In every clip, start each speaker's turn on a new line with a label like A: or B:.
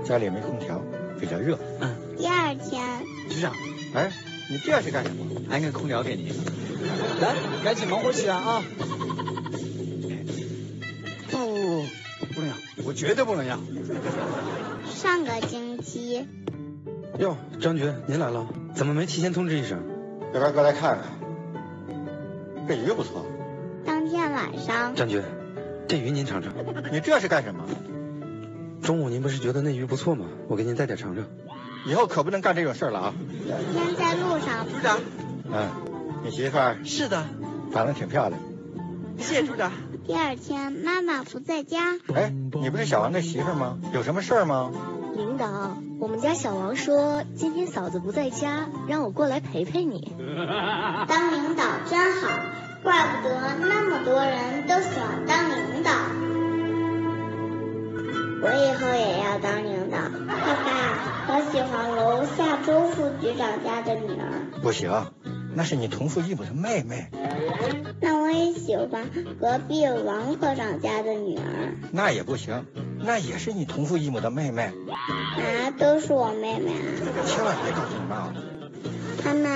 A: 家里没空调，比较热。
B: 第二天，
C: 局长，
A: 哎，你这是干什么？
C: 安个空调给您。来，赶紧忙活起来啊！不能要，我绝对不能要。
B: 上个星期，
D: 哟，张局，您来了，怎么没提前通知一声？
A: 要不然过来看看，这鱼不错。
B: 当天晚上，
D: 张局，这鱼您尝尝。
A: 你这是干什么？
D: 中午您不是觉得那鱼不错吗？我给您带点尝尝。
A: 以后可不能干这种事了啊！
B: 有天在路上，
C: 组长，
A: 你媳妇儿
C: 是的，
A: 长得挺漂亮。
C: 谢谢组长。
B: 第二天妈妈不在家。
A: 哎，你不是小王的媳妇吗？有什么事儿吗？
E: 领导，我们家小王说今天嫂子不在家，让我过来陪陪你。
B: 当领导真好，怪不得那么多人都喜欢当领导。我以后也要当领导。爸爸，我喜欢楼下周副局长家的女儿。
A: 不行，那是你同父异母的妹妹。
B: 那我也喜欢隔壁王科长家的女儿。
A: 那也不行，那也是你同父异母的妹妹。
B: 都是我妹妹啊。
A: 千万别告诉你妈了。
B: 妈妈，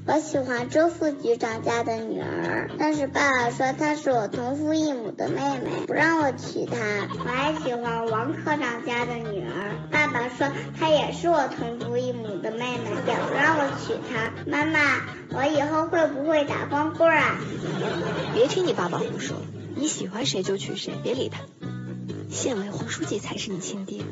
B: 我喜欢周副局长家的女儿，但是爸爸说她是我同父异母的妹妹，不让我娶她。我还喜欢王科长家的女儿，爸爸说她也是我同父异母的妹妹，也不让我娶她。妈妈，我以后会不会打光棍啊？
E: 别听你爸爸胡说，你喜欢谁就娶谁，别理他。县委黄书记才是你亲爹。